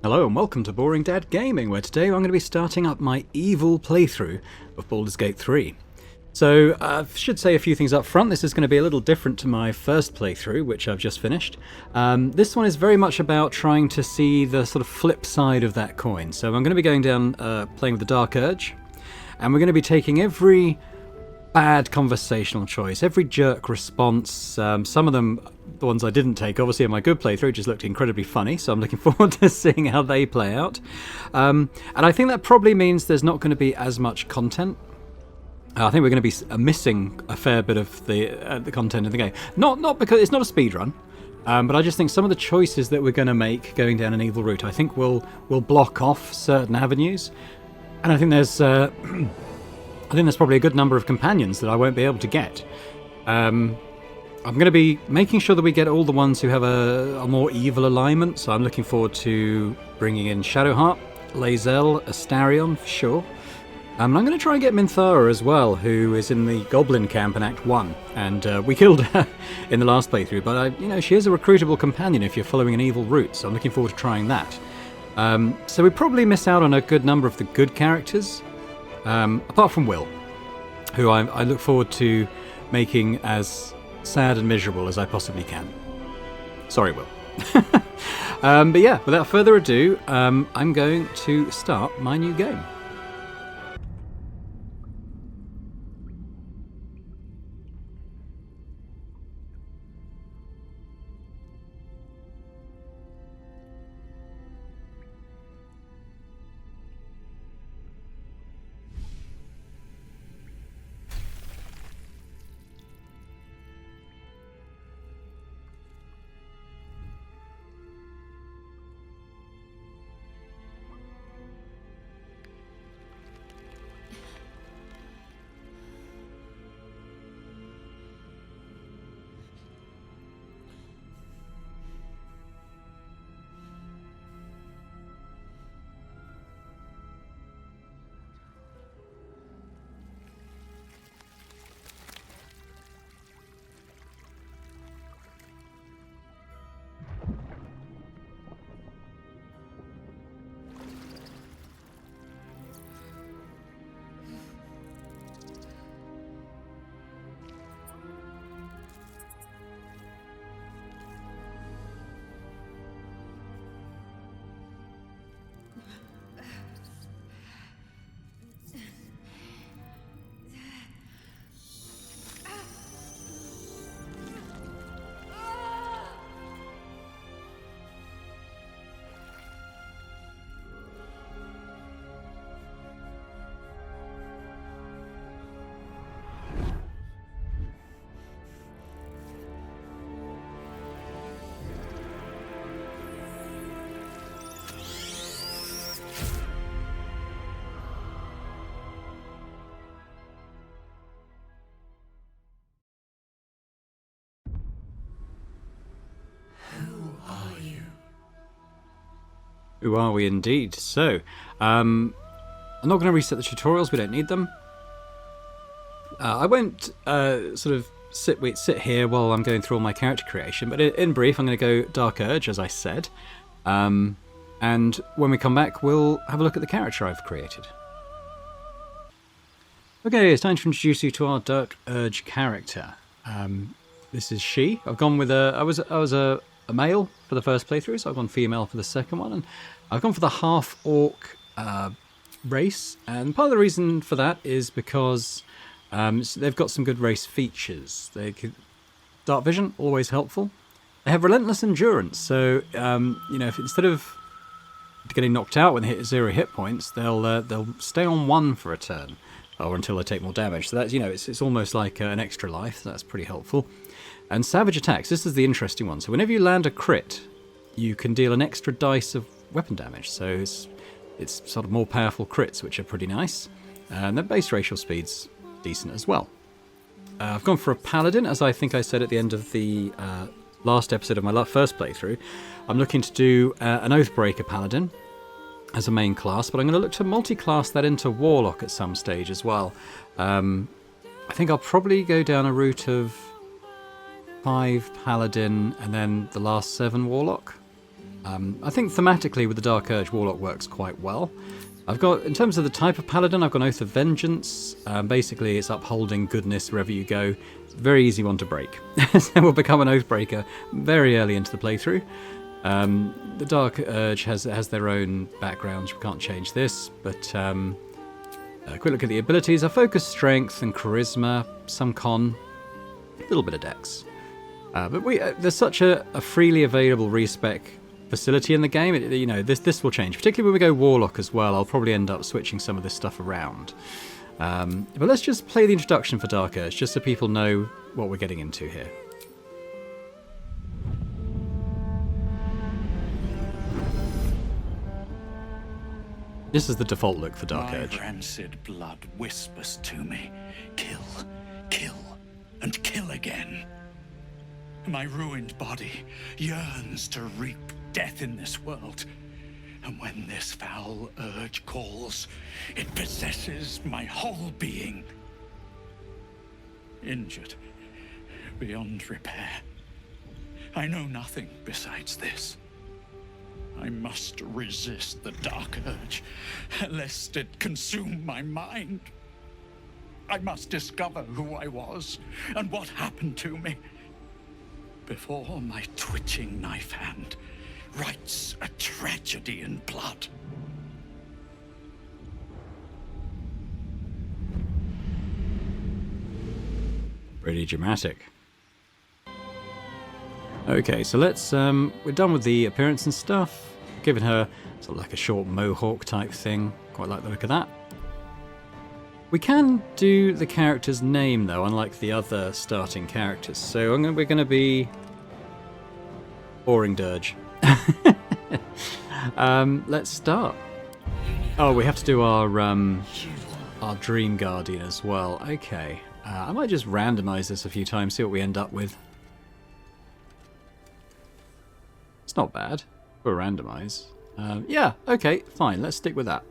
Hello and welcome to Boring Dad Gaming, where today I'm going to be starting up my evil playthrough of Baldur's Gate 3. So, I should say a few things up front. This is going to be a little different to my first playthrough, which I've just finished. This one is very much about trying to see the sort of flip side of that coin. So I'm going to be going down playing with the Dark Urge, and we're going to be taking every bad conversational choice, every jerk response. Some of them, the ones I didn't take, obviously in my good playthrough, just looked incredibly funny, so I'm looking forward to seeing how they play out. And I think that probably means there's not going to be as much content. I think we're going to be missing a fair bit of the content in the game. Not because it's not a speed run, but I just think some of the choices that we're going to make going down an evil route, I think will block off certain avenues, and I think there's probably a good number of companions that I won't be able to get. I'm going to be making sure that we get all the ones who have a more evil alignment, so I'm looking forward to bringing in Shadowheart, Lae'zel, Astarion for sure. And I'm going to try and get Minthara as well, who is in the Goblin camp in Act 1, and we killed her in the last playthrough, but she is a recruitable companion if you're following an evil route, so I'm looking forward to trying that. So we probably miss out on a good number of the good characters, apart from Will, who I look forward to making as sad and miserable as I possibly can. Sorry, Will. But yeah, without further ado, I'm going to start my new game. Who are we indeed? So, I'm not going to reset the tutorials, we don't need them. I won't sort of sit here while I'm going through all my character creation, but in brief, I'm going to go Dark Urge, as I said. And when we come back, we'll have a look at the character I've created. Okay, it's time to introduce you to our Dark Urge character. This is she. I've gone with I was a male for the first playthrough, so I've gone female for the second one, and I've gone for the half-orc race, and part of the reason for that is because they've got some good race features. Dark vision, always helpful. They have relentless endurance, so if instead of getting knocked out when they hit 0 hit points, they'll stay on 1 for a turn, or until they take more damage. So that's it's almost like an extra life. So that's pretty helpful. And savage attacks, this is the interesting one. So whenever you land a crit, you can deal an extra dice of weapon damage. So it's sort of more powerful crits, which are pretty nice. And the base racial speed's decent as well. I've gone for a paladin, as I think I said at the end of the last episode of my first playthrough. I'm looking to do an Oathbreaker paladin as a main class, but I'm going to look to multi-class that into warlock at some stage as well. I think I'll probably go down a route of 5 paladin and then the last 7 warlock. I think thematically with the Dark Urge, Warlock works quite well. I've got, in terms of the type of Paladin, I've got Oath of Vengeance. Basically, it's upholding goodness wherever you go. Very easy one to break. So we'll become an Oathbreaker very early into the playthrough. The Dark Urge has their own backgrounds. We can't change this, but a quick look at the abilities. I focus strength and charisma, some con, a little bit of dex. But there's such a freely available respec facility in the game. This will change, particularly when we go Warlock as well. I'll probably end up switching some of this stuff around. But let's just play the introduction for Dark Urge, just so people know what we're getting into here. This is the default look for Dark Urge. My rancid blood whispers to me, kill, kill, and kill again. My ruined body yearns to reap death in this world. And when this foul urge calls, it possesses my whole being. Injured beyond repair. I know nothing besides this. I must resist the Dark Urge, lest it consume my mind. I must discover who I was and what happened to me before my twitching knife hand writes a tragedy in blood. Pretty dramatic. Okay, so let's, we're done with the appearance and stuff. Given her sort of like a short mohawk type thing. Quite like the look of that. We can do the character's name though, unlike the other starting characters. So we're going to be boring dirge. Let's start. Oh, we have to do our Dream Guardian as well. Okay, I might just randomize this a few times, see what we end up with. It's not bad for a randomize. Yeah, okay, fine. Let's stick with that.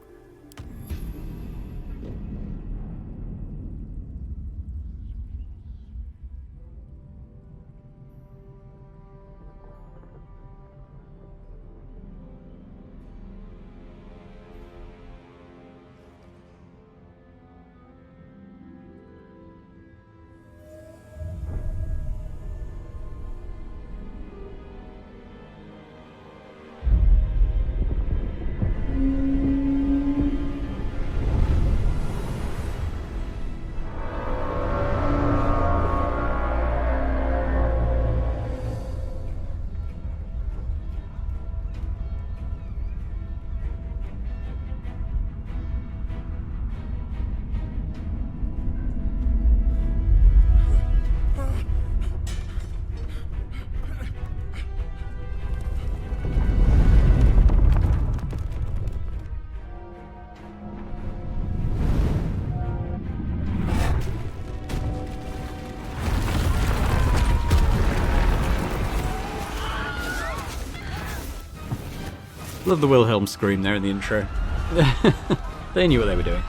Love the Wilhelm scream there in the intro. They knew what they were doing.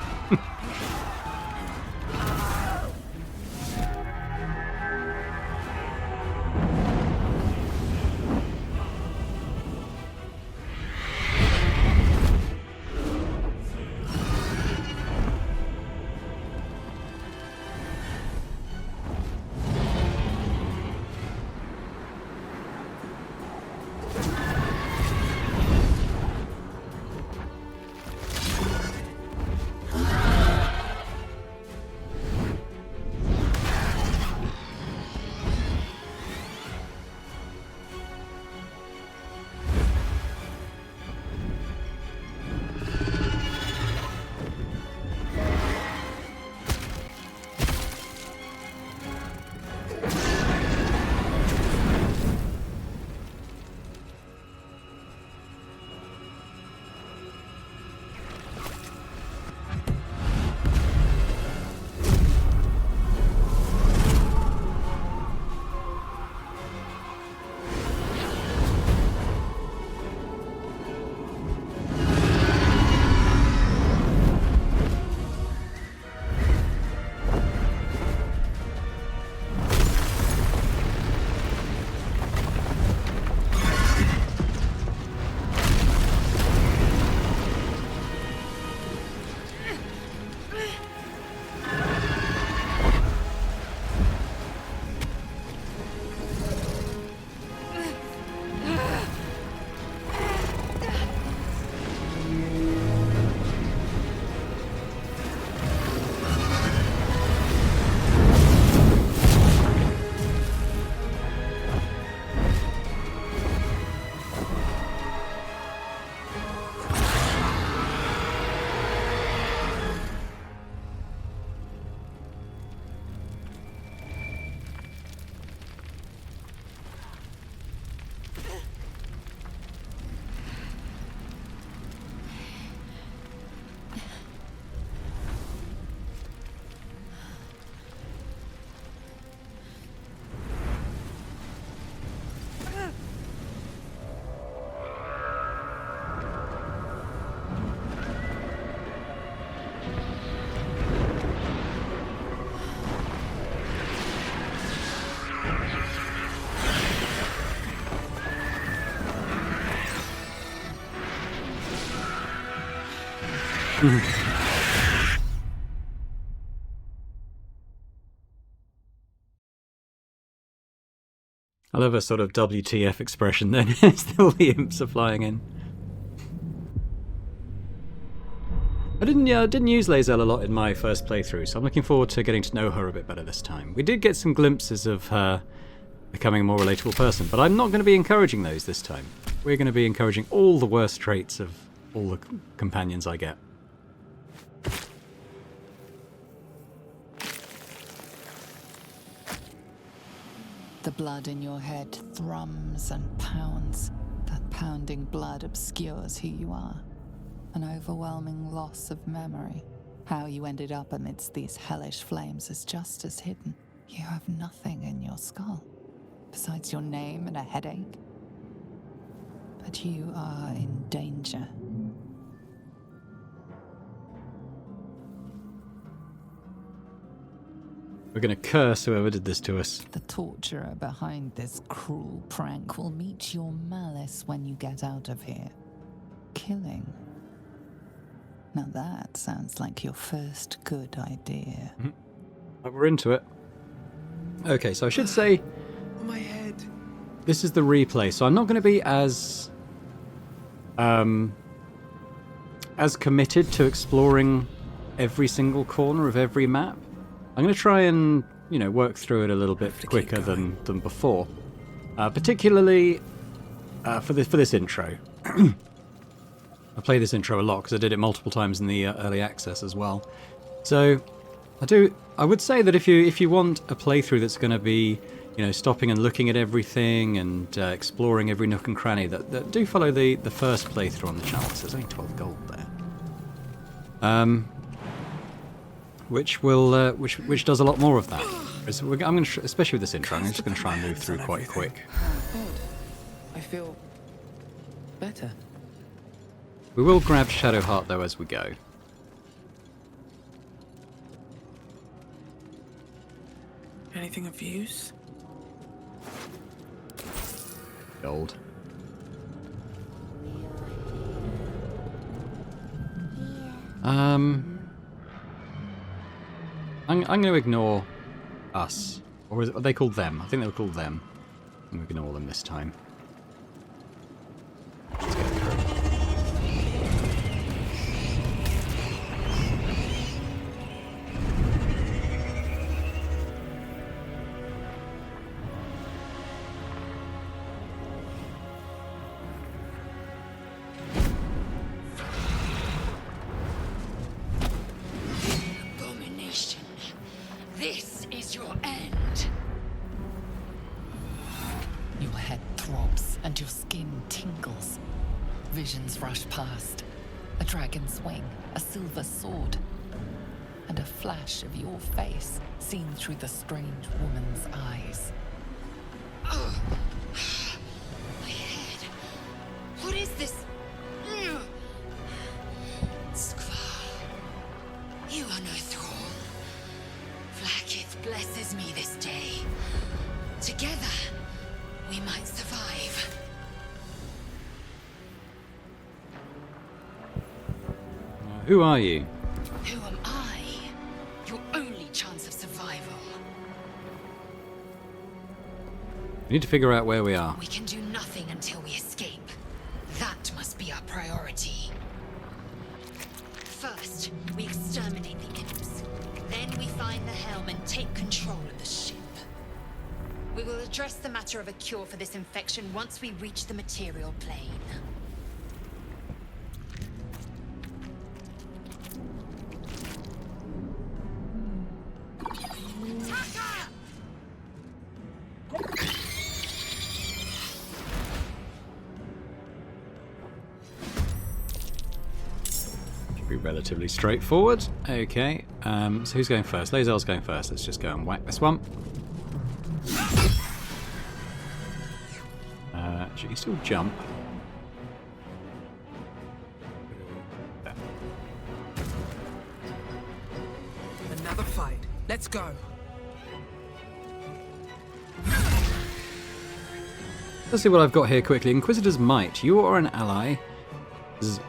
I love a sort of WTF expression then. Still the imps are flying in. I didn't use Lae'zel a lot in my first playthrough, so I'm looking forward to getting to know her a bit better this time. We did get some glimpses of her becoming a more relatable person, but I'm not going to be encouraging those this time. We're going to be encouraging all the worst traits of all the companions I get. The blood in your head thrums and pounds. That pounding blood obscures who you are. An overwhelming loss of memory. How you ended up amidst these hellish flames is just as hidden. You have nothing in your skull, besides your name and a headache. But you are in danger. We're going to curse whoever did this to us. The torturer behind this cruel prank will meet your malice when you get out of here. Killing. Now that sounds like your first good idea. We're into it. Okay, so I should say... My head. This is the replay, so I'm not going to be as committed to exploring every single corner of every map. I'm going to try and, work through it a little bit quicker than before. Particularly for this intro. I play this intro a lot because I did it multiple times in the early access as well. So I would say that if you want a playthrough that's going to be, stopping and looking at everything and exploring every nook and cranny, that do follow the first playthrough on the channel. So there's only 12 gold there. Which does a lot more of that. I'm going to, especially with this intro, I'm just going to try and move through quite quick. I feel better. We will grab Shadowheart though as we go. Anything of use? Gold. I'm going to ignore us. Or are they called them? I think they were called them. I'm going to ignore them this time. Let's get through. This is your end. Your head throbs and your skin tingles. Visions rush past. A dragon's wing, a silver sword, and a flash of your face seen through the strange woman's eyes. Ugh. My head. What is this? Skvar. You are no thrall. Vlaakith blesses me this day. Together, we might survive. Who are you? Who am I? Your only chance of survival. We need to figure out where we are. We can do nothing until we escape. That must be our priority. First, we exterminate the imps. Then we find the helm and take control of the ship. We will address the matter of a cure for this infection once we reach the material plane. Should be relatively straightforward. Okay, so who's going first? Lae'zel's going first. Let's just go and whack this one. Should you still jump? There. Another fight. Let's go. Let's see what I've got here quickly. Inquisitor's Might. You are an ally.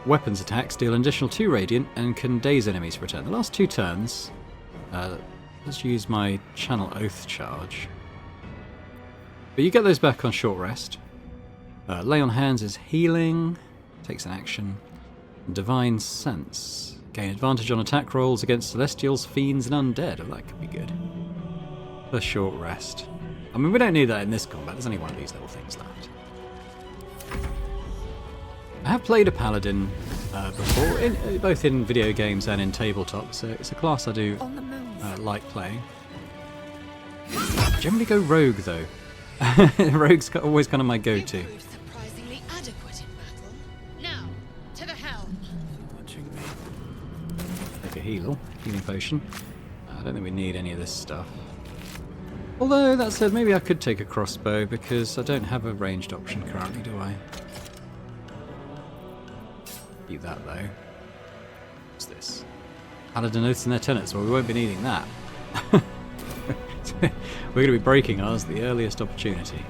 weapons attacks deal an additional 2 radiant and can daze enemies for a turn. The last 2 turns, let's use my Channel Oath charge. But you get those back on short rest. Lay on Hands is healing, takes an action. Divine Sense. Gain advantage on attack rolls against Celestials, Fiends and Undead. Oh, that could be good. For short rest. I mean, we don't need that in this combat, there's only one of these little things left. I have played a Paladin before, both in video games and in tabletop, so it's a class I do like playing. Generally go Rogue though. Rogue's always kind of my go-to. Surprisingly adequate in battle. Now, to the helm. Watching me. Take a healing potion. I don't think we need any of this stuff. Although, that said, maybe I could take a crossbow because I don't have a ranged option currently, do I? Keep that though. What's this? Paladin Oaths and their tenets. Well, we won't be needing that. We're going to be breaking ours at the earliest opportunity.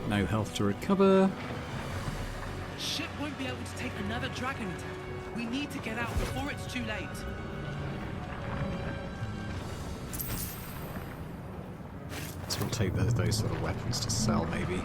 No health to recover. Ship won't be able to take another dragon attack. We need to get out before it's too late. So we'll take those sort of weapons to sell, maybe.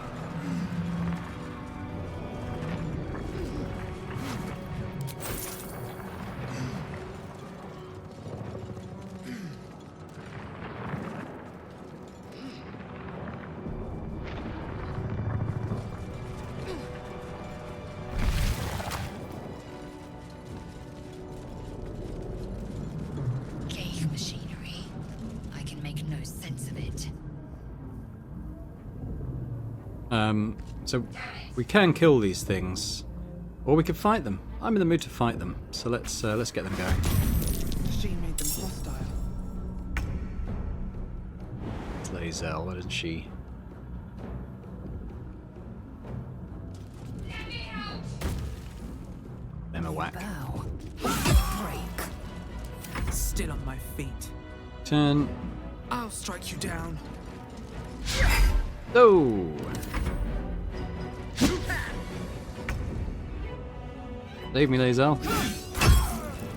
Gauge machinery. I can make no sense of it. So we can kill these things, or we could fight them. I'm in the mood to fight them, so let's get them going. She made them hostile. It's Lae'zel, why doesn't she? Them a whack. Bow. Break. Still on my feet. Turn. I'll strike you down. Oh! Save me, Lae'zel.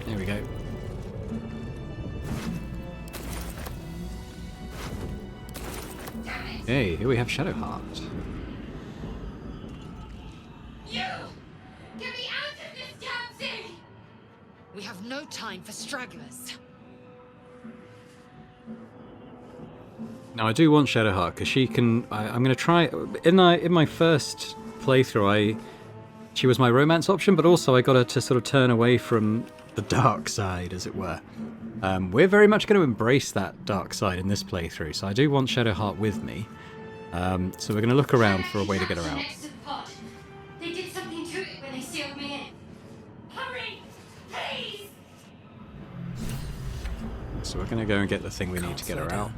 There we go. Hey, here we have Shadowheart. You! Get me out of this damn thing! We have no time for stragglers. Now I do want Shadowheart because she can. I'm going to try. In my first playthrough, she was my romance option, but also I got her to sort of turn away from the dark side, as it were. We're very much going to embrace that dark side in this playthrough, so I do want Shadowheart with me. So we're going to look around for a way to get her out. They did something to it when they sealed me in. Hurry, please! So we're going to go and get the thing we need to get her out.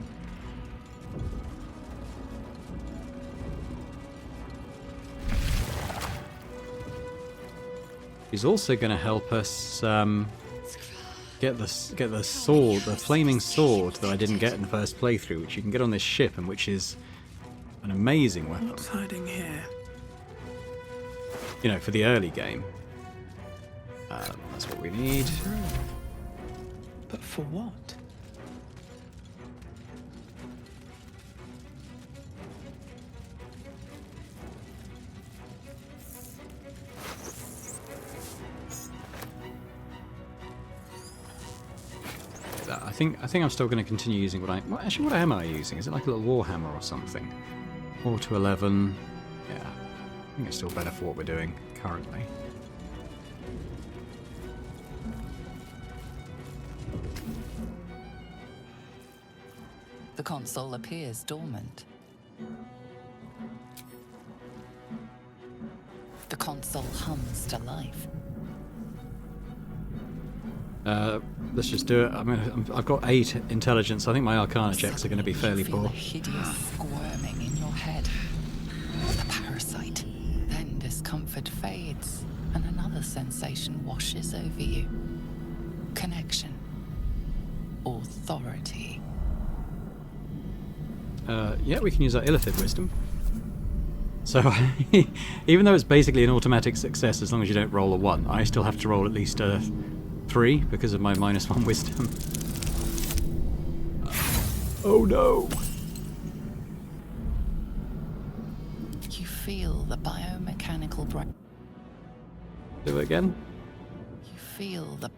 He's also going to help us get the sword, the flaming sword that I didn't get in the first playthrough, which you can get on this ship, and which is an amazing weapon. What's hiding here? You know, for the early game. That's what we need. But for what? I think I'm still going to continue using what am I using? Is it like a little warhammer or something? 4 to 11. Yeah, I think it's still better for what we're doing currently. The console appears dormant. The console hums to life. Let's just do it. I've got 8 intelligence. I think my Arcana checks are going to be fairly You feel poor. a hideous squirming in your head. The parasite. Then discomfort fades, and another sensation washes over you. Connection. Authority. Yeah, we can use our Illithid Wisdom. So even though it's basically an automatic success as long as you don't roll a 1, I still have to roll at least a 3 because of my -1 wisdom. Oh no! You feel the biomechanical brain. Do it again? You feel the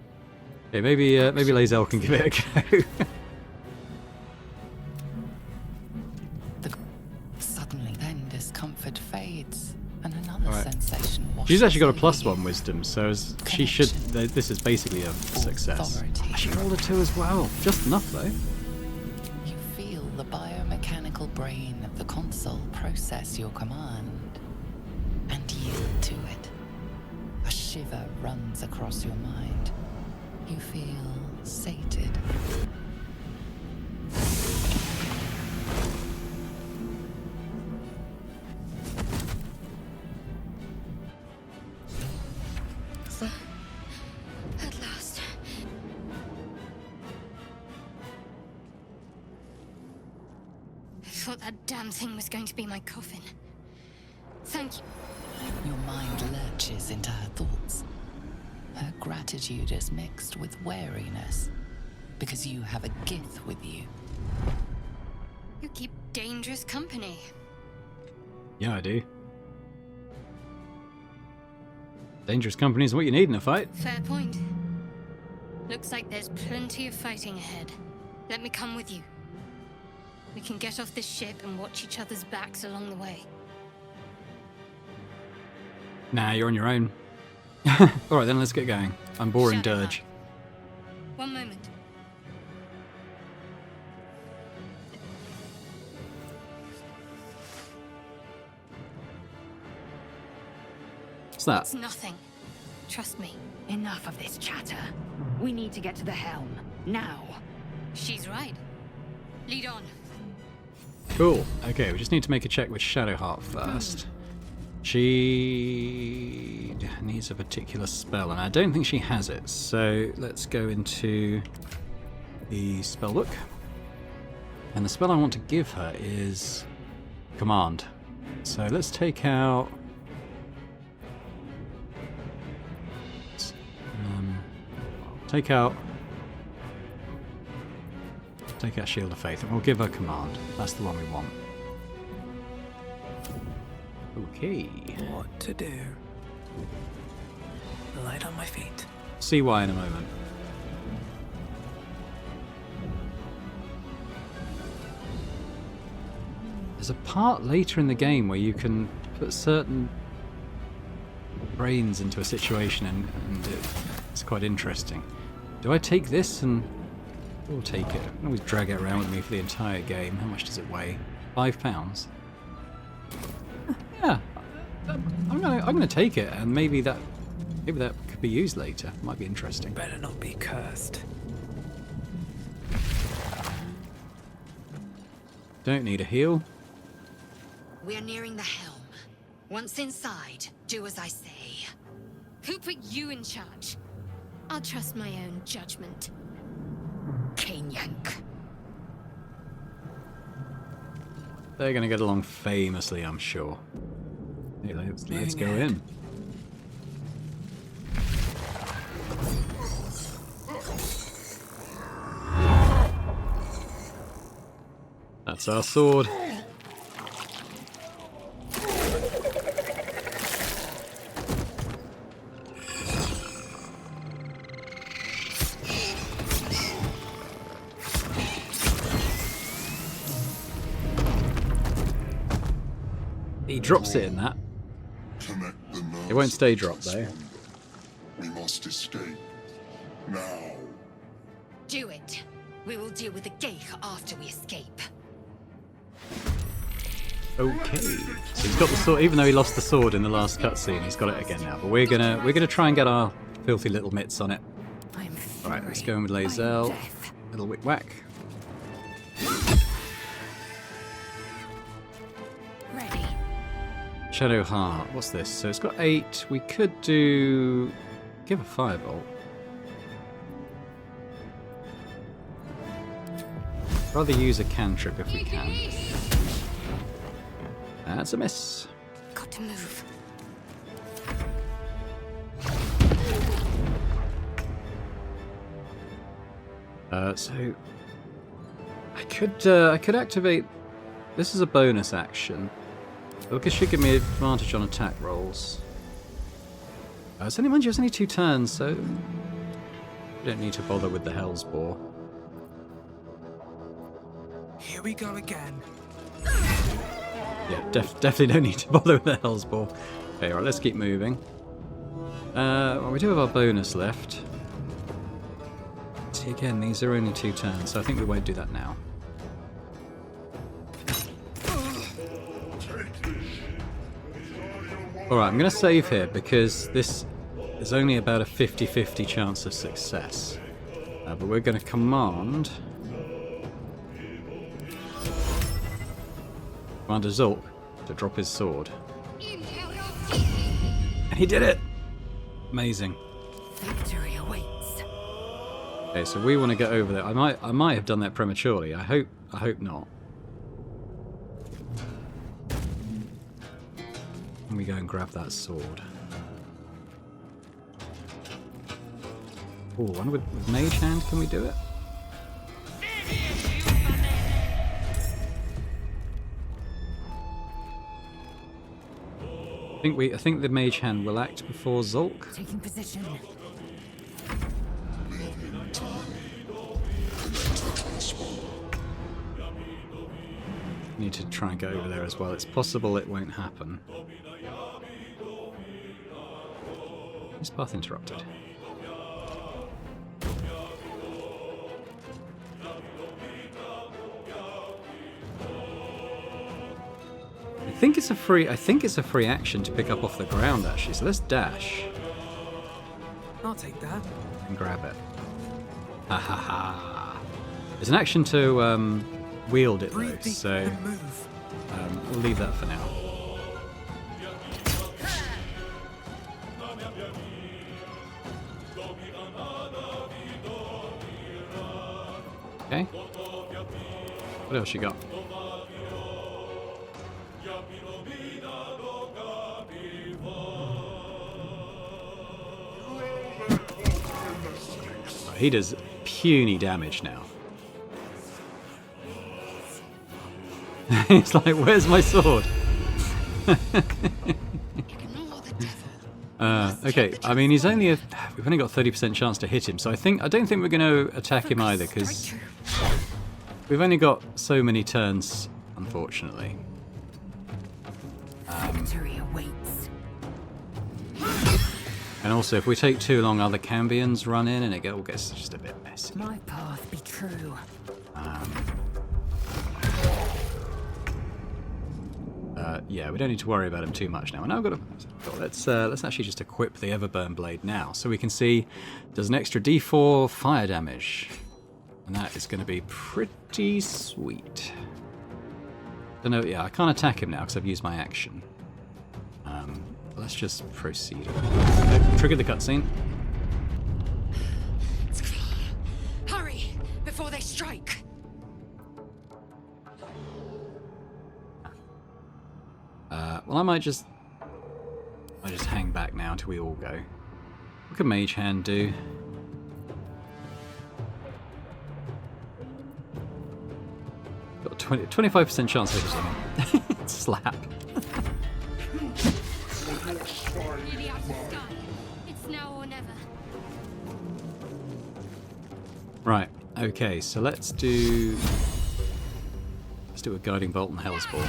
Okay, maybe Lae'zel can give it a go. Suddenly, then discomfort fades, and another Alright. sensation washes She's actually got a over +1 you. wisdom, so she should. This is basically a success. Authority. She rolled a 2 as well. Just enough though. You feel the biomechanical brain of the console process your command and yield to it. A shiver runs across your mind. You feel sated. At last. I thought that damn thing was going to be my coffin. Thank you. Your mind lurches into her thoughts. Her gratitude is mixed with wariness, because you have a Gith with you. You keep dangerous company. Yeah, I do. Dangerous company is what you need in a fight. Fair point. Looks like there's plenty of fighting ahead. Let me come with you. We can get off this ship and watch each other's backs along the way. Nah, you're on your own. Alright then, let's get going. I'm boring Shadow dirge. Heart. One moment. What's that? It's nothing. Trust me. Enough of this chatter. We need to get to the helm. Now. She's right. Lead on. Cool. Okay, we just need to make a check with Shadowheart first. She needs a particular spell, and I don't think she has it. So let's go into the spell book. And the spell I want to give her is Command. So let's take out... Take out Shield of Faith, and we'll give her Command. That's the one we want. Okay. What to do? Light on my feet. See why in a moment. There's a part later in the game where you can put certain brains into a situation, and it's quite interesting. Do I take this and... We'll take it. I can always drag it around with me for the entire game. How much does it weigh? £5? Yeah. I'm gonna take it, and maybe that could be used later. Might be interesting. Better not be cursed. Don't need a heal. We're nearing the helm. Once inside, do as I say. Who put you in charge? I'll trust my own judgment. Yank. They're gonna get along famously, I'm sure. Hey, let's go in. That's our sword. He drops it in that. Connect the nerves. It won't stay dropped though. We must escape. Now. Do it. We will deal with the Geich after we escape. Okay. So he's got the sword, even though he lost the sword in the last cutscene, he's got it again now. But we're gonna try and get our filthy little mitts on it. Alright, let's go in with Lae'zel. Little wick whack. Ready. Shadowheart, what's this? So it's got 8. We could do... give a firebolt. Rather use a cantrip if we can. That's a miss. move. So I could activate. This is a bonus action. It should give me advantage on attack rolls. It's only, mind you, it's only 2 turns, so you don't need to bother with the Hell's Bore. Here we go again. Yeah, definitely don't need to bother with the Hell's Bore. Okay, right, let's keep moving. Well, we do have our bonus left. See, again, these are only 2 turns, so I think we won't do that now. Alright, I'm going to save here because this is only about a 50-50 chance of success. But we're going to command Commander Zulk to drop his sword. And he did it! Amazing. Victory awaits. Okay, so we want to get over there. I might have done that prematurely. I hope not. And we go and grab that sword. Oh, I wonder with Mage Hand, can we do it? I think the Mage Hand will act before Zulk. Taking position. Need to try and go over there as well. It's possible it won't happen. Is path interrupted? I think it's a free action to pick up off the ground actually. So let's dash I'll take that. and grab it. Ha ha ha. There's an action to wield it though, Breathe deep so and move. we'll leave that for now. Okay. What else you got? Oh, he does puny damage now. It's like, where's my sword? Okay, I mean, we've only got 30% chance to hit him, so I don't think we're going to attack him either, because we've only got so many turns, unfortunately. Victory awaits. And also, if we take too long, other Cambions run in, and it all gets just a bit messy. My path be true. Yeah, we don't need to worry about him too much now. And now I've got let's actually just equip the Everburn Blade now, so we can see does an extra D4 fire damage, and that is going to be pretty sweet. Don't know. Yeah, I can't attack him now because I've used my action. Let's just proceed. Trigger the cutscene. It's clear. Hurry before they strike. Well, I might just hang back now until we all go. What can Mage Hand do? Got a 25% chance of hitting him. Slap. Nearly out of time. It's now or never. Right. Okay. So let's do a Guiding Bolt and Hell's Ball.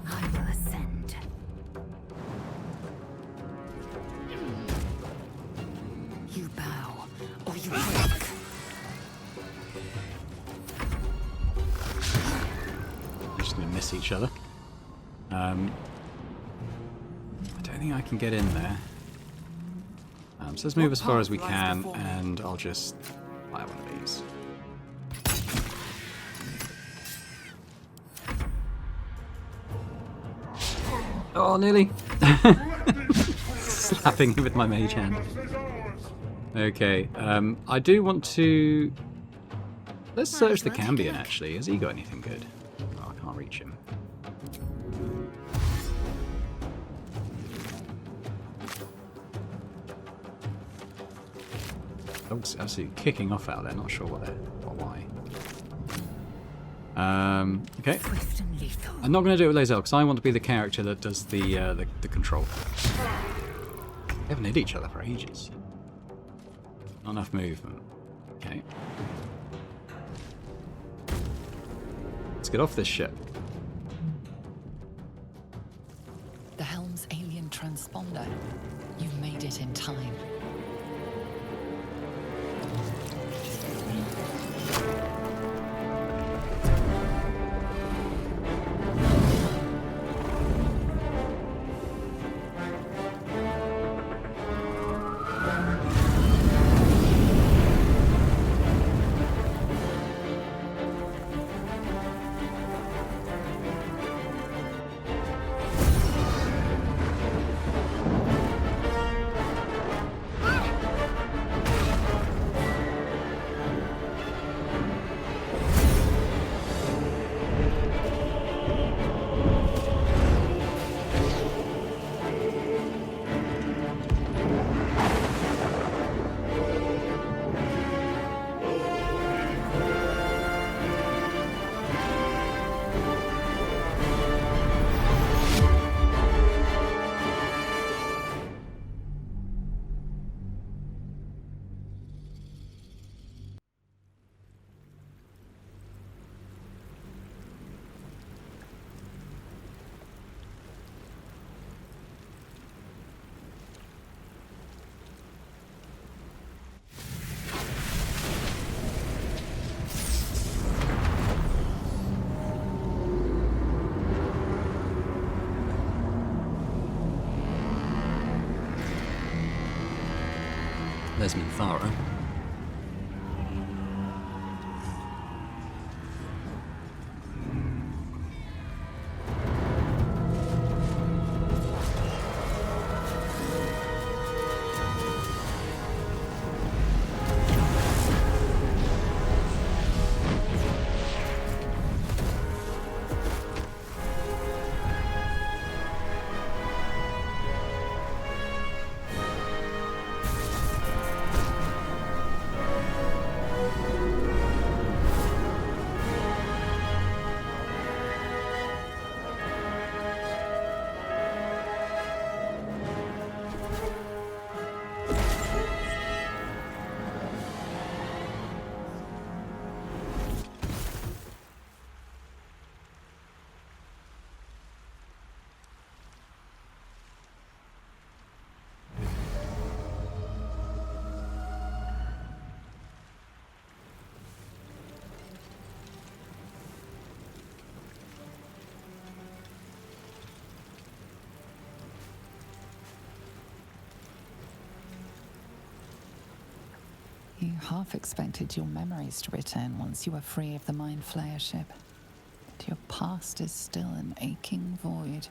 I will ascend. You bow, or you break. We're just going to miss each other. I don't think I can get in there. So let's move as far as we can, and I'll just fire one of these. Oh, nearly. Slapping him with my Mage Hand. Okay, I do want to... Let's search the Cambion, actually. Has he got anything good? Oh, I can't reach him. Dog's absolutely kicking off out there. Not sure what they're or why. Okay. I'm not going to do it with Lae'zel because I want to be the character that does the control. They haven't hit each other for ages. Not enough movement. Okay. Let's get off this ship. The helm's alien transponder. You've made it in time. There's Minthara. You half expected your memories to return once you were free of the Mind Flayer ship. But your past is still an aching void.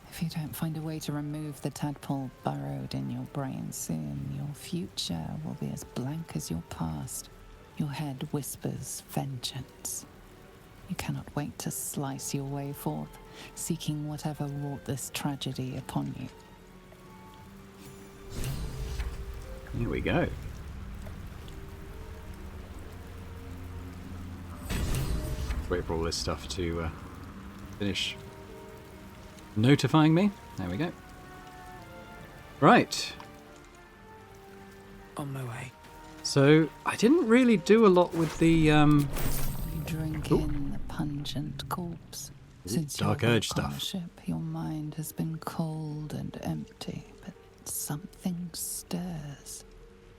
If you don't find a way to remove the tadpole burrowed in your brain soon, your future will be as blank as your past. Your head whispers vengeance. You cannot wait to slice your way forth, seeking whatever wrought this tragedy upon you. Here we go. Wait for all this stuff to finish notifying me. There we go. Right. On my way. So I didn't really do a lot with the You drink in the pungent corpse. Since Dark your Urge work on the stuff. ship, your mind has been cold and empty, but something stirs.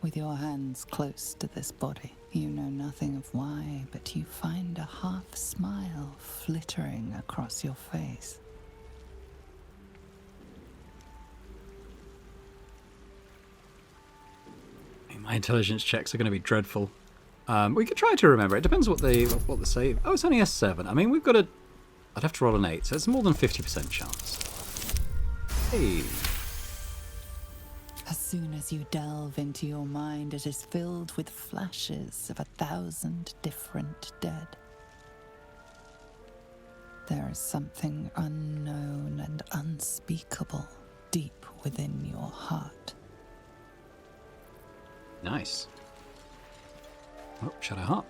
With your hands close to this body, you know nothing of why, but you find a half smile flittering across your face. My intelligence checks are going to be dreadful. We could try to remember. It depends what they say. Oh, it's only S7. I mean, we've got a... I'd have to roll an 8, so it's more than 50% chance. Hey. As soon as you delve into your mind, it is filled with flashes of 1,000 different dead. There is something unknown and unspeakable deep within your heart. Nice. Oh, Shadow Heart.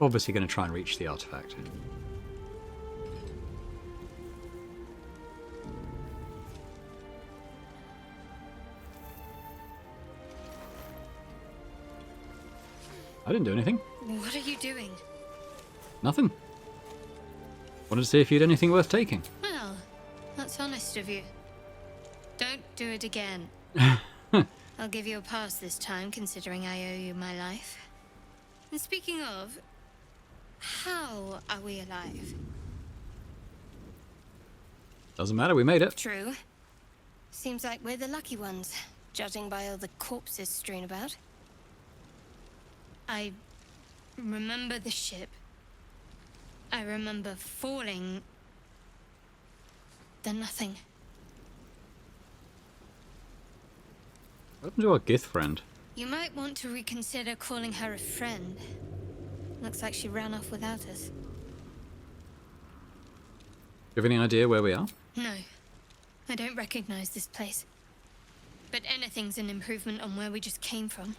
Obviously going to try and reach the artifact. I didn't do anything. What are you doing? Nothing. Wanted to see if you had anything worth taking. Well, that's honest of you. Don't do it again. I'll give you a pass this time, considering I owe you my life. And speaking of, how are we alive? Doesn't matter, we made it. True. Seems like we're the lucky ones, judging by all the corpses strewn about. I remember the ship. I remember falling. Then nothing. What happened to our Gith friend? You might want to reconsider calling her a friend. Looks like she ran off without us. Do you have any idea where we are? No, I don't recognize this place. But anything's an improvement on where we just came from.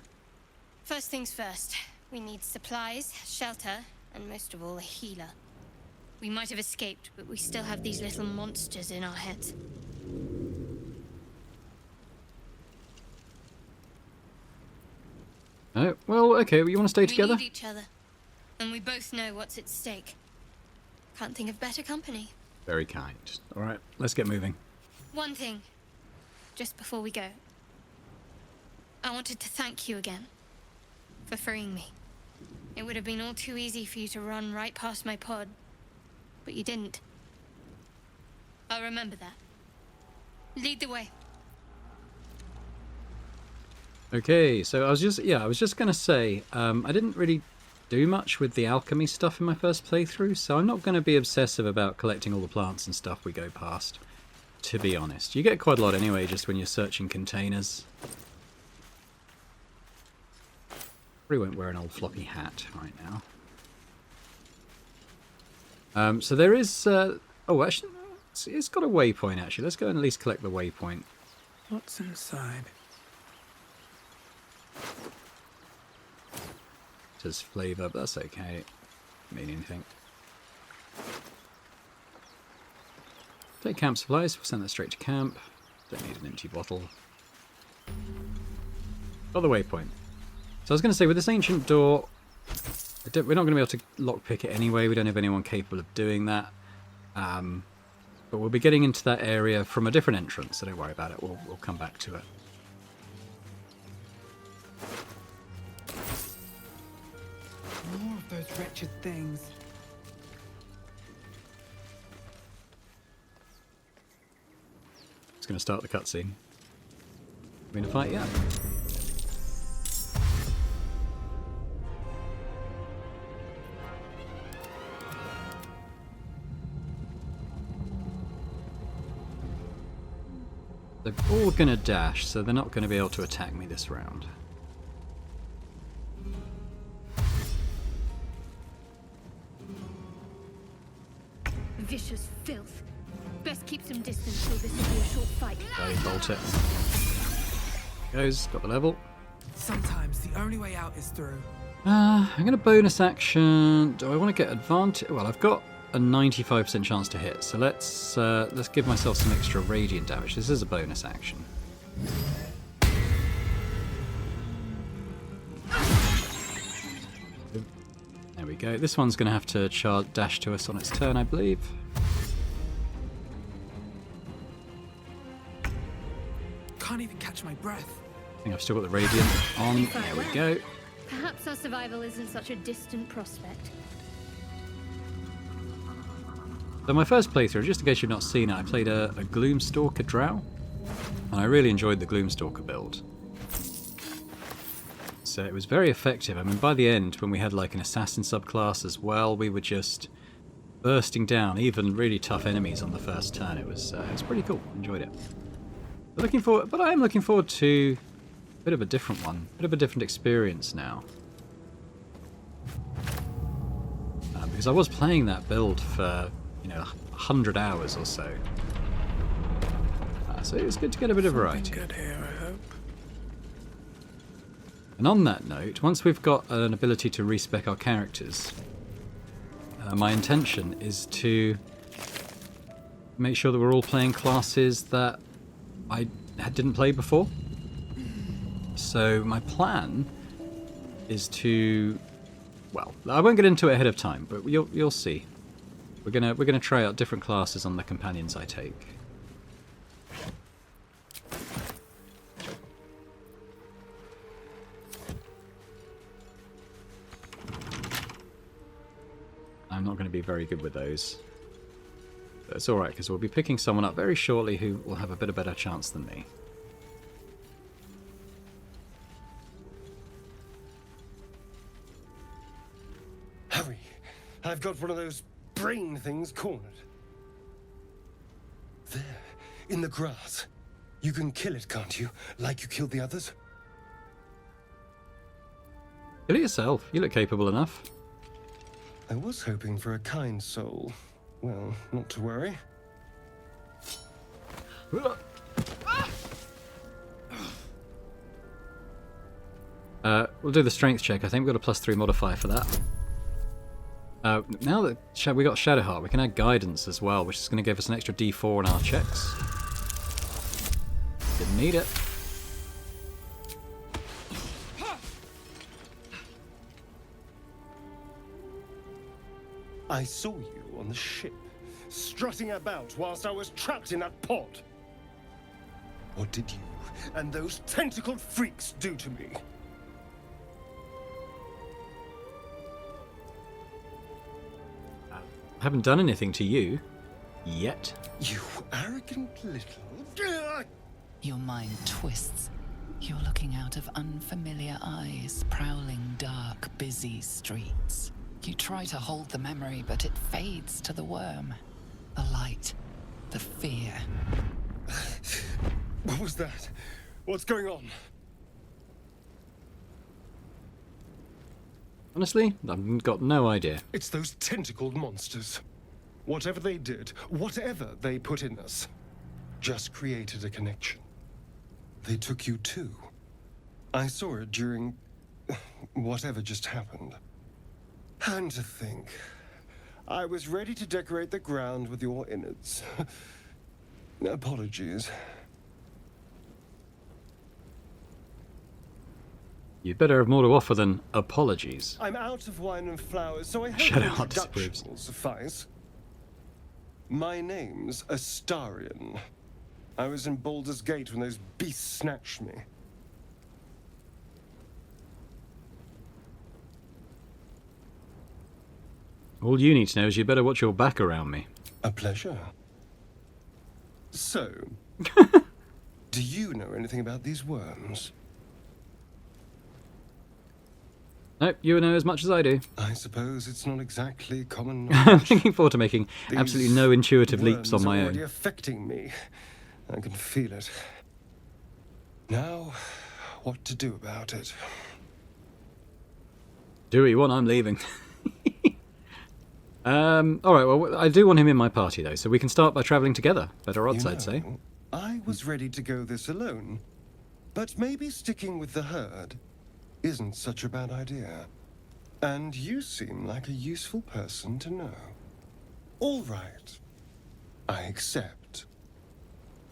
First things first, we need supplies, shelter, and most of all, a healer. We might have escaped, but we still have these little monsters in our heads. Oh, well, okay, you want to stay together? We need each other, and we both know what's at stake. Can't think of better company. Very kind. Alright, let's get moving. One thing, just before we go. I wanted to thank you again for freeing me. It would have been all too easy for you to run right past my pod, but you didn't. I'll remember that. Lead the way. Okay, so I was just going to say, I didn't really do much with the alchemy stuff in my first playthrough, so I'm not going to be obsessive about collecting all the plants and stuff we go past, to be honest. You get quite a lot anyway, just when you're searching containers. Probably won't wear an old floppy hat right now. So there is... oh, actually, it's got a waypoint, actually. Let's go and at least collect the waypoint. What's inside? It says flavour, but that's okay. Doesn't mean anything. Take camp supplies. We'll send that straight to camp. Don't need an empty bottle. Got the waypoint. So I was going to say, with this ancient door, we're not going to be able to lockpick it anyway. We don't have anyone capable of doing that. But we'll be getting into that area from a different entrance, so don't worry about it. We'll come back to it. More of those wretched things. It's going to start the cutscene. We in a fight yet? They're all going to dash, so they're not going to be able to attack me this round. Vicious filth. Best keep some distance so this will be a short fight. Go bolt it. Goes, got the level. Sometimes the only way out is through. I'm going to bonus action. Do I want to get advantage? Well, I've got a 95% chance to hit, so let's give myself some extra radiant damage. This is a bonus action. There we go. This one's going to have to dash to us on its turn, I believe. Can't even catch my breath. I think I've still got the radiant on. There we go. Perhaps our survival isn't such a distant prospect. So my first playthrough, just in case you've not seen it, I played a Gloomstalker drow, and I really enjoyed the Gloomstalker build. So it was very effective. I mean, by the end, when we had like an assassin subclass as well, we were just bursting down even really tough enemies on the first turn. It was pretty cool. Enjoyed it. But I am looking forward to a bit of a different one, a bit of a different experience now. Because I was playing that build for you know, 100 hours or so. So it was good to get a bit of variety. Good here, I hope. And on that note, once we've got an ability to respec our characters, my intention is to make sure that we're all playing classes that I didn't play before. So my plan is to, well, I won't get into it ahead of time, but you'll see. We're gonna try out different classes on the companions I take. I'm not going to be very good with those. But it's alright, because we'll be picking someone up very shortly who will have a bit of better chance than me. Hurry! I've got one of those brain things cornered. There, in the grass. You can kill it, can't you? Like you killed the others? Kill it yourself. You look capable enough. I was hoping for a kind soul. Well, not to worry. We'll do the strength check. I think we've got a +3 modifier for that. Now that we got Shadowheart, we can add guidance as well, which is going to give us an extra D4 on our checks. Didn't need it. I saw you on the ship, strutting about whilst I was trapped in that pod. What did you and those tentacled freaks do to me? I haven't done anything to you. Yet. You arrogant little... Your mind twists. You're looking out of unfamiliar eyes, prowling dark, busy streets. You try to hold the memory, but it fades to the worm. The light. The fear. What was that? What's going on? Honestly, I've got no idea. It's those tentacled monsters. Whatever they did, whatever they put in us, just created a connection. They took you too. I saw it during whatever just happened. And to think, I was ready to decorate the ground with your innards. Apologies. You'd better have more to offer than apologies. I'm out of wine and flowers, so I hope Shadowheart an introduction disapproves. will suffice. My name's Astarion. I was in Baldur's Gate when those beasts snatched me. All you need to know is you better watch your back around me. A pleasure. So, do you know anything about these worms? Nope, you know as much as I do. I suppose it's not exactly common I'm knowledge. looking forward to making absolutely no intuitive leaps on Worms my are already own. affecting me. I can feel it. Now, what to do about it? Do what you want, I'm leaving. Alright, well, I do want him in my party, though, so we can start by travelling together. Better odds, You I'd say. know, I was ready to go this alone, but maybe sticking with the herd isn't such a bad idea. And you seem like a useful person to know. All right. I accept.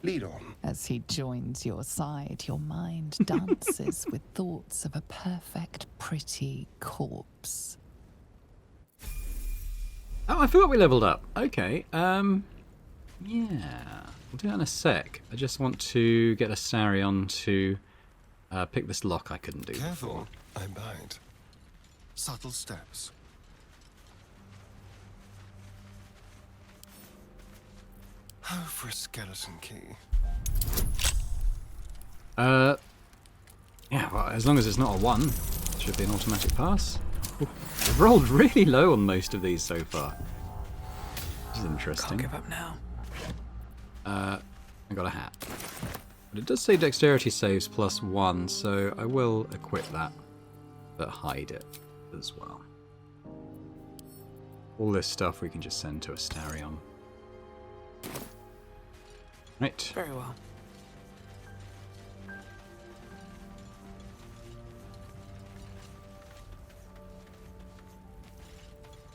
Lead on. As he joins your side, your mind dances with thoughts of a perfect, pretty corpse. Oh, I forgot we leveled up. Okay, yeah. We'll do that in a sec. I just want to get Astarion to pick this lock I couldn't do Careful, before. I bite. Subtle steps. Oh, for a skeleton key. Yeah, well, as long as it's not a 1, it should be an automatic pass. Ooh, I've rolled really low on most of these so far. This is interesting. Can't give up now. I got a hat. But it does say dexterity saves +1, so I will equip that, but hide it as well. All this stuff we can just send to Astarion. Right. Very well.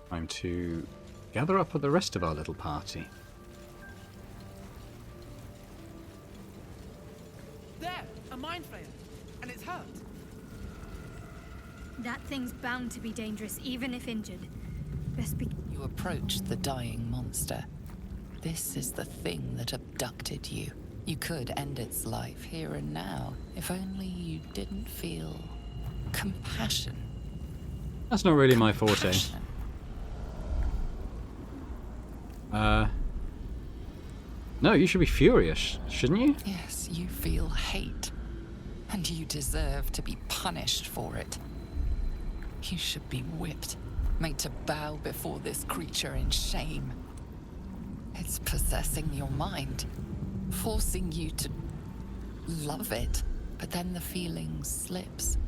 Time to gather up with the rest of our little party. There! A mind flayer! And it's hurt! That thing's bound to be dangerous, even if injured. Best be... You approach the dying monster. This is the thing that abducted you. You could end its life here and now, if only you didn't feel compassion. That's not really my forte. Compassion. No, you should be furious, shouldn't you? Yes, you feel hate, and you deserve to be punished for it. You should be whipped, made to bow before this creature in shame. It's possessing your mind, forcing you to love it, but then the feeling slips.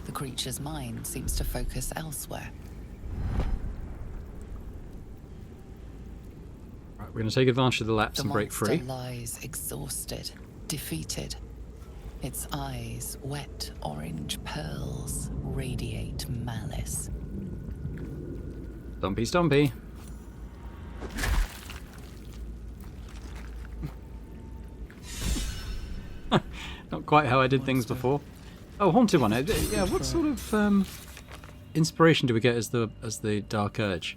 The creature's mind seems to focus elsewhere. Right, we're going to take advantage of the lapse and break free. The monster lies exhausted, defeated. Its eyes, wet orange pearls, radiate malice. Stompy, stompy. Not quite how I did things before. Oh, haunted one. Yeah, what sort of inspiration do we get as the Dark Urge?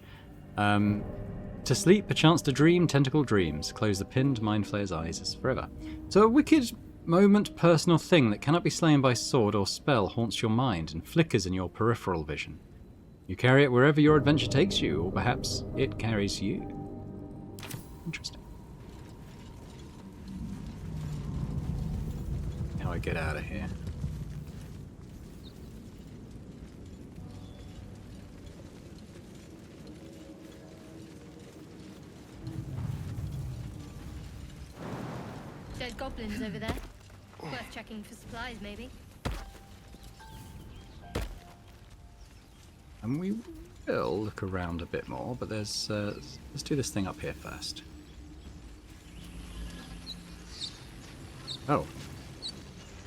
To sleep, a chance to dream, tentacle dreams. Close the pinned mind flayer's eyes as forever. So a wicked moment, personal thing that cannot be slain by sword or spell haunts your mind and flickers in your peripheral vision. You carry it wherever your adventure takes you, or perhaps it carries you. Interesting. How I get out of here. Dead goblins over there. Worth checking for supplies, maybe. And we will look around a bit more, but there's let's do this thing up here first. Oh,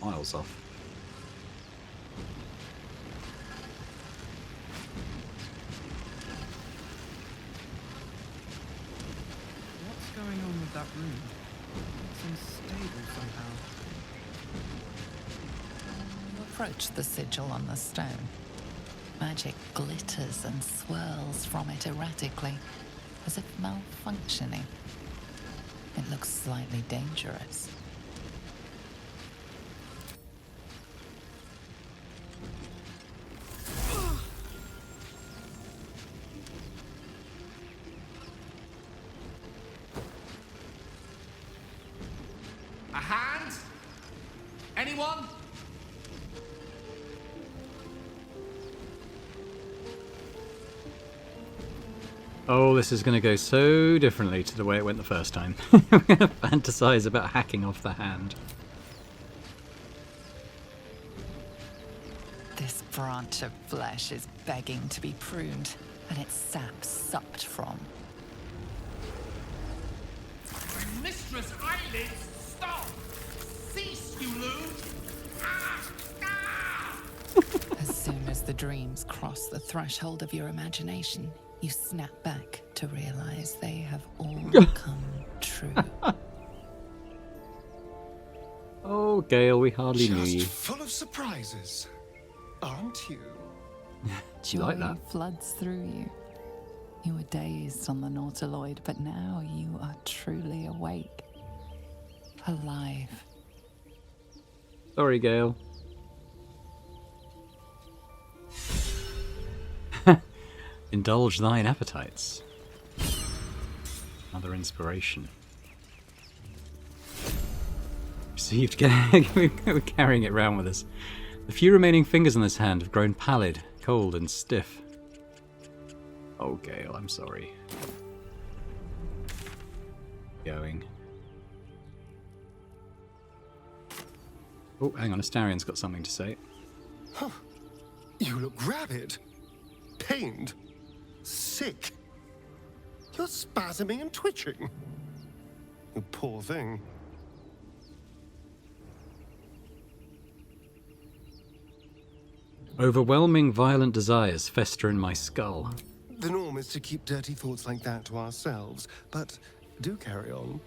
miles off. What's going on with that room? It's unstable somehow. You approach the sigil on the stone. Magic glitters and swirls from it erratically, as if malfunctioning. It looks slightly dangerous. A hand? Anyone? Oh, this is going to go so differently to the way it went the first time. We're going to fantasize about hacking off the hand. This branch of flesh is begging to be pruned, and its sap sucked from. Mistress Eyelids, stop! Cease, you loon! As soon as the dreams cross the threshold of your imagination, you snap back to realize they have all come true. Oh, Gale, we hardly knew Just you. full of surprises, aren't you? Joy like that. floods through you. You were dazed on the Nautiloid, but now you are truly awake. Alive. Sorry, Gale. Indulge thine appetites. Another inspiration. Received. We're carrying it around with us. The few remaining fingers on this hand have grown pallid, cold, and stiff. Oh, Gale, I'm sorry. Going. Oh, hang on, Astarion's got something to say. You look rabid, pained, sick. You're spasming and twitching. You poor thing. Overwhelming violent desires fester in my skull. The norm is to keep dirty thoughts like that to ourselves, but do carry on.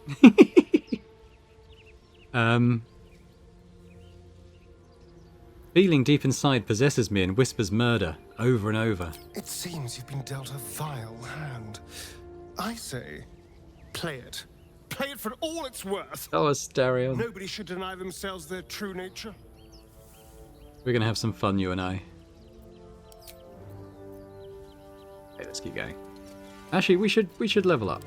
Feeling deep inside possesses me and whispers murder over and over. It seems you've been dealt a vile hand. I say, play it. Play it for all it's worth. Oh, Asterion. Nobody should deny themselves their true nature. We're gonna have some fun, you and I. Okay, let's keep going. Actually, we should level up.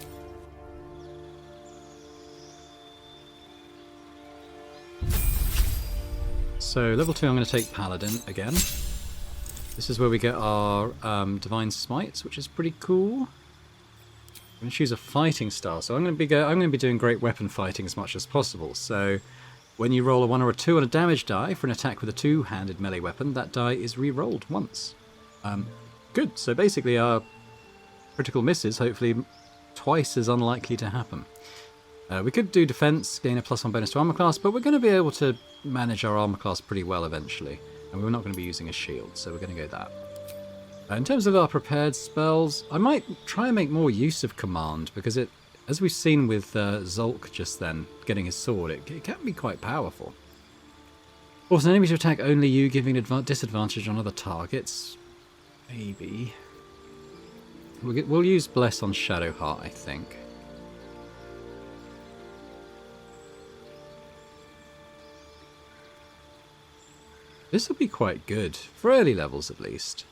So level 2, I'm going to take Paladin again. This is where we get our Divine Smites, which is pretty cool. I'm going to choose a fighting style, so I'm going to be doing great weapon fighting as much as possible. So when you roll a 1 or a 2 on a damage die for an attack with a 2-handed melee weapon, that die is re-rolled once. Good. So basically, our critical misses hopefully twice as unlikely to happen. We could do defense, gain a +1 bonus to armor class, but we're going to be able to manage our armor class pretty well eventually. And we're not going to be using a shield, so we're going to go that. In terms of our prepared spells, I might try and make more use of command, because it, as we've seen with Zulk just then, getting his sword, it can be quite powerful. Force an enemy to attack only you, giving disadvantage on other targets. Maybe. We'll use Bless on Shadowheart, I think. This will be quite good, for early levels at least.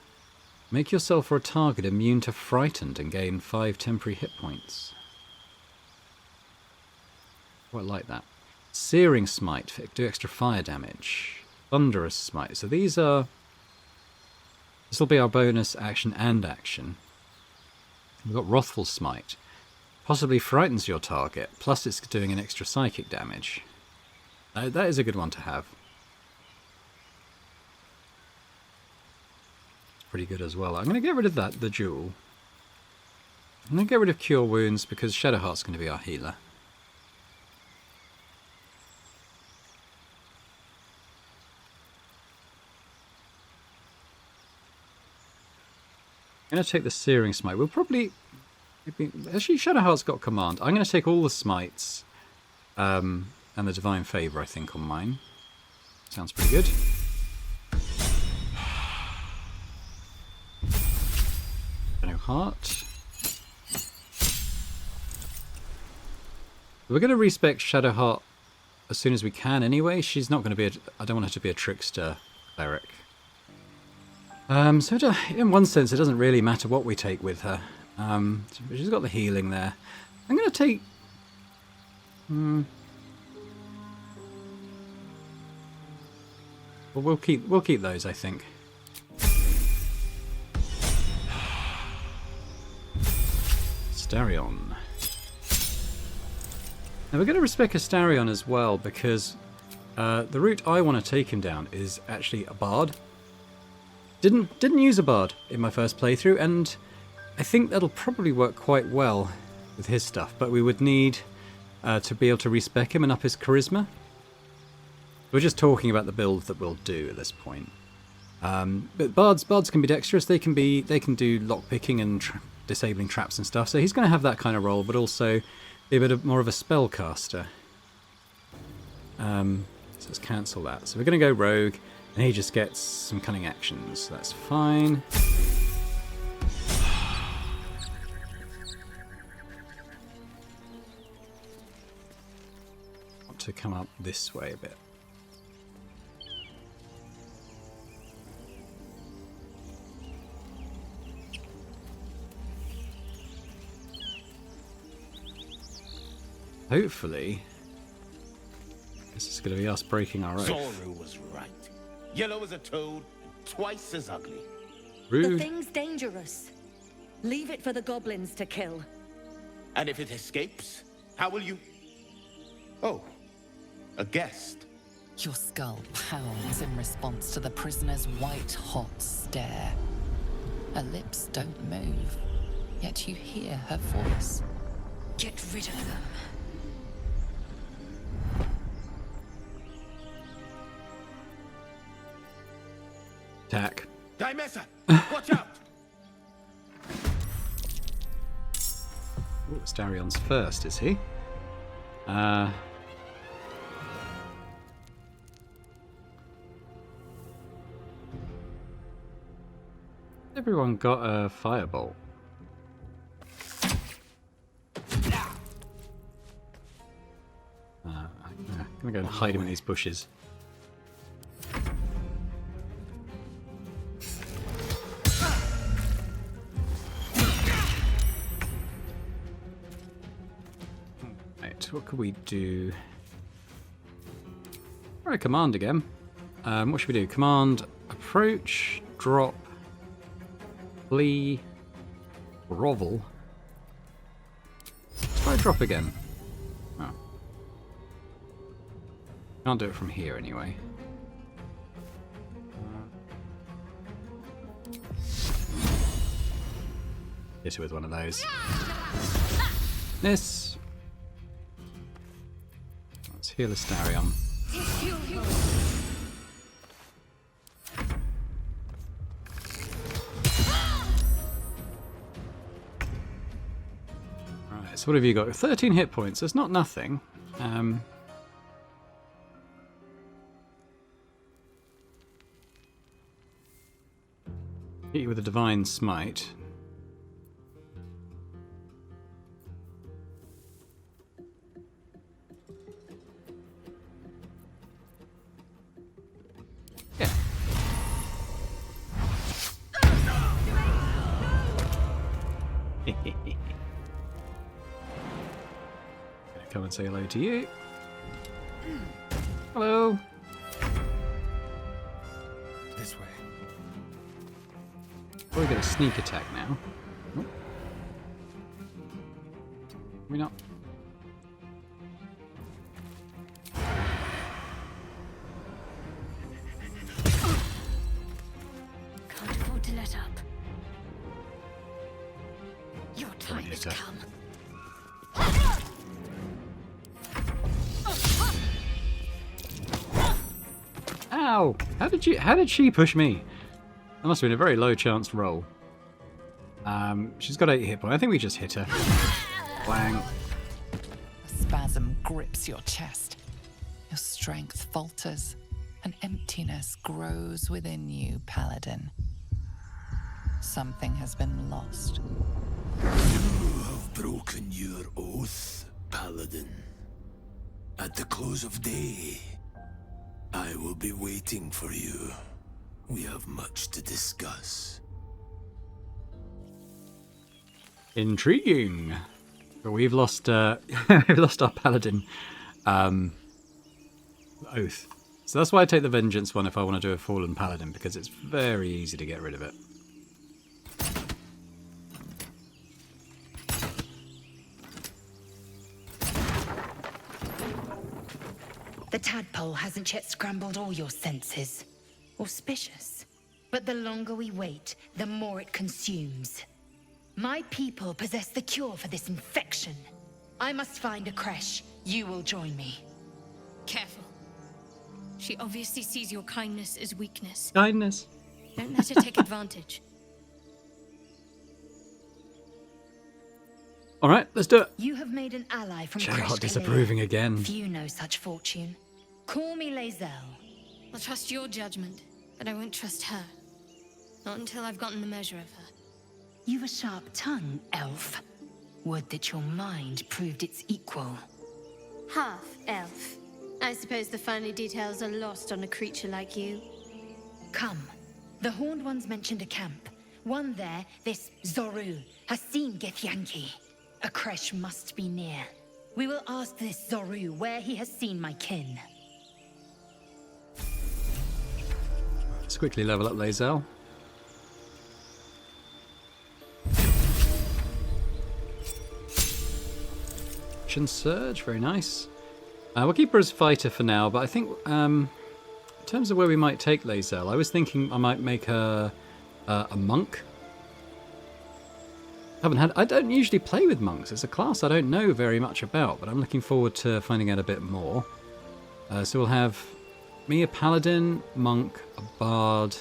Make yourself or a target immune to Frightened and gain 5 temporary hit points. Quite like that. Searing Smite, do extra fire damage. Thunderous Smite, so these are... This will be our bonus action and action. We've got Wrathful Smite. Possibly frightens your target, plus it's doing an extra psychic damage. That is a good one to have. Pretty good as well. I'm going to get rid of that, the jewel. I'm going to get rid of Cure Wounds because Shadowheart's going to be our healer. I'm going to take the Searing Smite. We'll probably... Actually, Shadowheart's got command. I'm going to take all the smites and the Divine Favour, I think, on mine. Sounds pretty good. Heart. We're going to respec Shadowheart as soon as we can anyway. She's not going to be I don't want her to be a trickster cleric. So in one sense it doesn't really matter what we take with her. She's got the healing there. I'm going to take... Well, we'll keep those, I think. Astarion. Now we're going to respec Astarion as well because the route I want to take him down is actually a bard. Didn't use a bard in my first playthrough, and I think that'll probably work quite well with his stuff, but we would need to be able to respec him and up his charisma. We're just talking about the build that we'll do at this point. But bards can be dexterous. They can do lockpicking and disabling traps and stuff, so he's going to have that kind of role, but also be a bit more of a spellcaster. So let's cancel that. So we're going to go rogue, and he just gets some cunning actions. That's fine. Want to come up this way a bit. Hopefully, this is going to be us breaking our oath. Zoru was right. Yellow as a toad, twice as ugly. Rude. The thing's dangerous. Leave it for the goblins to kill. And if it escapes, how will you... Oh, a guest. Your skull pounds in response to the prisoner's white-hot stare. Her lips don't move. yet you hear her voice. Get rid of them. Attack. Dimessa, watch out! Ooh, Starion's first, is he? Everyone got a firebolt. I'm gonna go and hide him in these bushes. Right, what could we do? Alright, command again. What should we do? Command, approach, drop, flee, grovel. Let's try drop again. Oh. Can't do it from here anyway. Hit her with one of those. Miss. Let's heal Astarion. Right, so what have you got? 13 hit points. That's not nothing. Hit you with a divine smite. Yeah. Gonna come and say hello to you. Hello. This way. Probably get a sneak attack now. Oh. We not. Can't afford to let up. Your time has her. come. Ow! How did she push me? That must have been a very low chance roll. She's got 8 hit points. I think we just hit her. Bang. A spasm grips your chest. Your strength falters. An emptiness grows within you, Paladin. Something has been lost. You have broken your oath, Paladin. At the close of day, I will be waiting for you. We have much to discuss. Intriguing. But we've lost we've lost our paladin oath. So that's why I take the vengeance one if I want to do a fallen paladin, because it's very easy to get rid of it. The tadpole hasn't yet scrambled all your senses. Auspicious. But the longer we wait, the more it consumes. My people possess the cure for this infection. I must find a creche. You will join me. Careful. She obviously sees your kindness as weakness. Kindness. Don't let her take advantage. Alright, let's do it. You have made an ally from Gerard Creche disapproving again. Few know such fortune. Call me Lae'zel. I'll trust your judgment, but I won't trust her. Not until I've gotten the measure of her. You've a sharp tongue, elf. Would that your mind proved its equal. Half elf. I suppose the finer details are lost on a creature like you. Come. The Horned Ones mentioned a camp. One there, this Zoru, has seen Githyanki. A creche must be near. We will ask this Zoru where he has seen my kin. Let's quickly level up Lae'zel. Action Surge, very nice. We'll keep her as fighter for now, but I think in terms of where we might take Lae'zel, I was thinking I might make her a monk. I don't usually play with monks. It's a class I don't know very much about, but I'm looking forward to finding out a bit more. So we'll have me, a paladin, monk, a bard.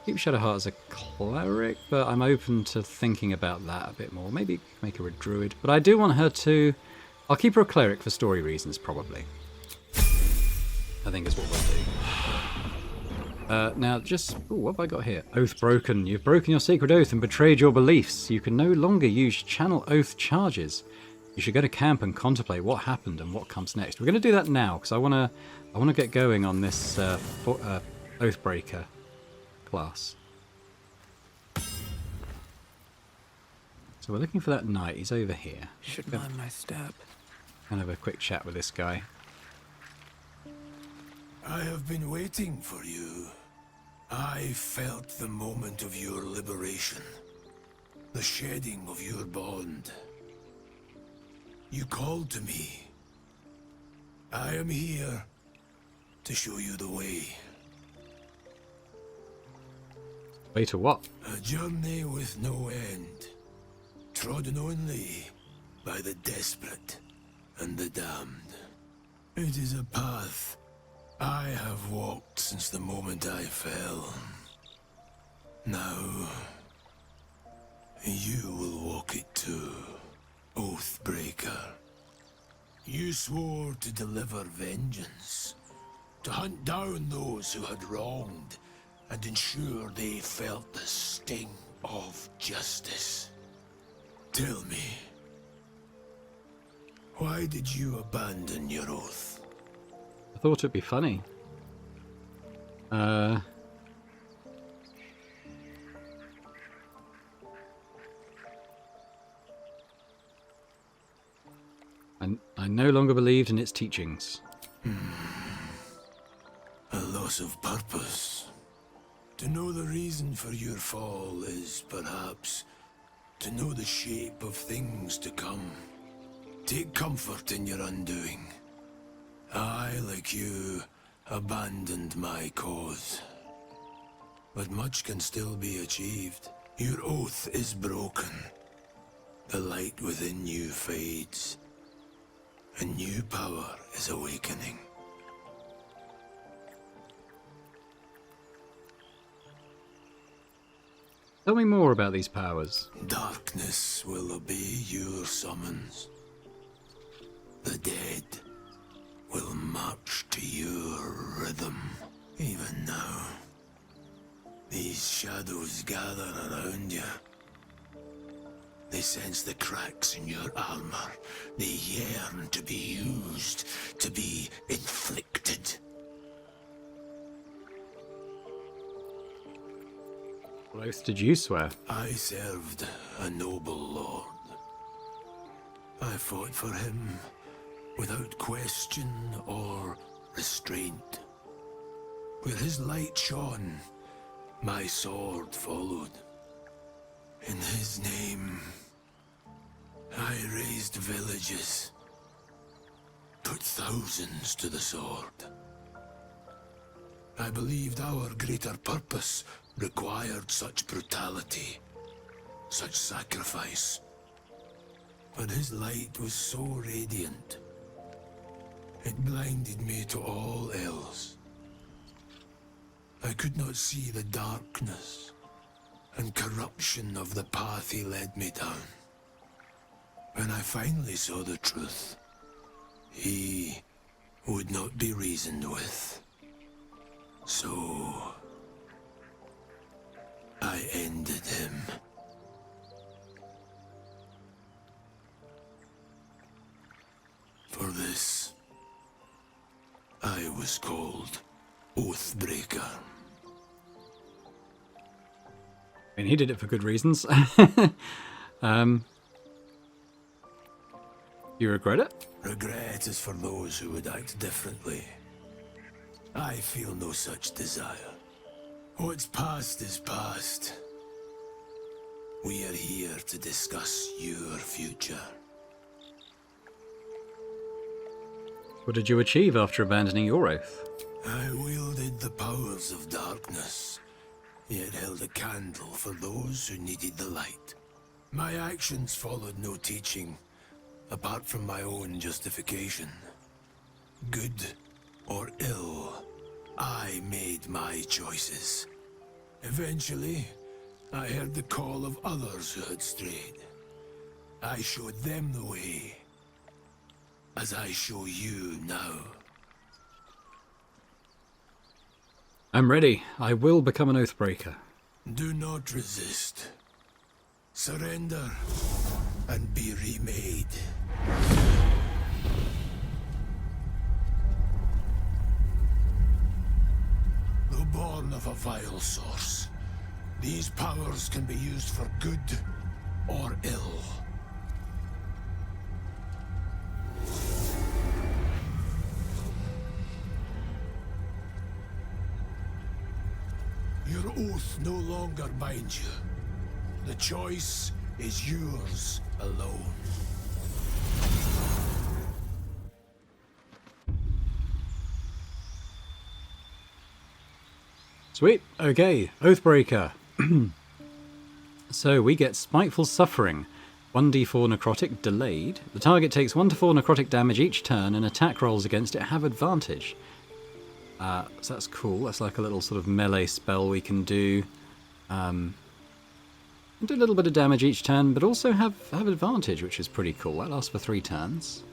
Keep Shadowheart as a cleric, but I'm open to thinking about that a bit more. Maybe make her a druid, but I do want her to... I'll keep her a cleric for story reasons, probably. I think is what we'll do. Now, just... Ooh, what have I got here? Oath broken. You've broken your sacred oath and betrayed your beliefs. You can no longer use channel oath charges. You should go to camp and contemplate what happened and what comes next. We're going to do that now, because I want to get going on this Oathbreaker class. So we're looking for that knight. He's over here. Should mind my step. Kind of a quick chat with this guy. I have been waiting for you. I felt the moment of your liberation. The shedding of your bond. You called to me. I am here to show you the way. Way to what? A journey with no end, trodden only by the desperate and the damned. It is a path I have walked since the moment I fell. Now, you will walk it too, Oathbreaker. You swore to deliver vengeance, to hunt down those who had wronged, and ensure they felt the sting of justice. Tell me, why did you abandon your oath? I thought it'd be funny. I no longer believed in its teachings. A loss of purpose. To know the reason for your fall is, perhaps, to know the shape of things to come. Take comfort in your undoing. I, like you, abandoned my cause. But much can still be achieved. Your oath is broken. The light within you fades. A new power is awakening. Tell me more about these powers. Darkness will obey your summons. The dead will march to your rhythm. Even now, these shadows gather around you. They sense the cracks in your armor. They yearn to be used, to be inflicted. What oath did you swear? I served a noble lord. I fought for him without question or restraint. Where his light shone, my sword followed. In his name, I raised villages, put thousands to the sword. I believed our greater purpose required such brutality, such sacrifice. But his light was so radiant, it blinded me to all else. I could not see the darkness and corruption of the path he led me down. When I finally saw the truth, he would not be reasoned with. So I ended him. For this, I was called Oathbreaker. I mean, he did it for good reasons. You regret it? Regret is for those who would act differently. I feel no such desire. What's past is past. We are here to discuss your future. What did you achieve after abandoning your oath? I wielded the powers of darkness yet held a candle for those who needed the light. My actions followed no teaching, apart from my own justification. Good or ill, I made my choices. Eventually, I heard the call of others who had strayed. I showed them the way, as I show you now. I'm ready. I will become an Oathbreaker. Do not resist. Surrender and be remade. Though born of a vile source, these powers can be used for good or ill. Your oath no longer binds you. The choice is yours alone. Sweet. Okay, Oathbreaker. So we get Spiteful Suffering. 1d4 necrotic delayed. The target takes 1 to 4 necrotic damage each turn and attack rolls against it have advantage. So that's cool. That's like a little sort of melee spell we can do. Do a little bit of damage each turn, but also have advantage, which is pretty cool. That lasts for 3 turns.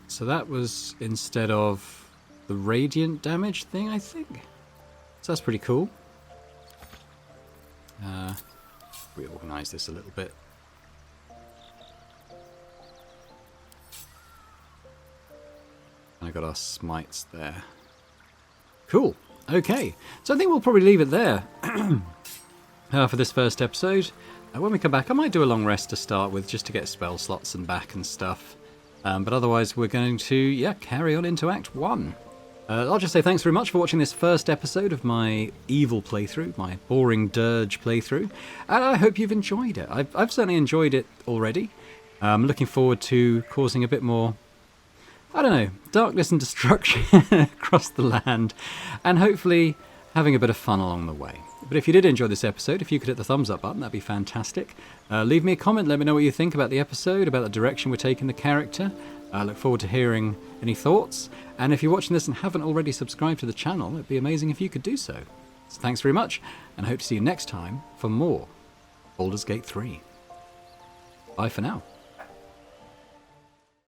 So that was instead of the radiant damage thing, I think. So that's pretty cool. Reorganize this a little bit. And I got our smites there. Cool. Okay. So I think we'll probably leave it there for this first episode. When we come back, I might do a long rest to start with, just to get spell slots and back and stuff. But otherwise, we're going to, carry on into Act 1. I'll just say thanks very much for watching this first episode of my evil playthrough, my boring dirge playthrough. And I hope you've enjoyed it. I've certainly enjoyed it already. I'm looking forward to causing a bit more, I don't know, darkness and destruction across the land, and hopefully having a bit of fun along the way. But if you did enjoy this episode, if you could hit the thumbs up button, that'd be fantastic. Leave me a comment, let me know what you think about the episode, about the direction we're taking the character. I look forward to hearing any thoughts. And if you're watching this and haven't already subscribed to the channel, it'd be amazing if you could do so. So thanks very much, and I hope to see you next time for more Baldur's Gate 3. Bye for now.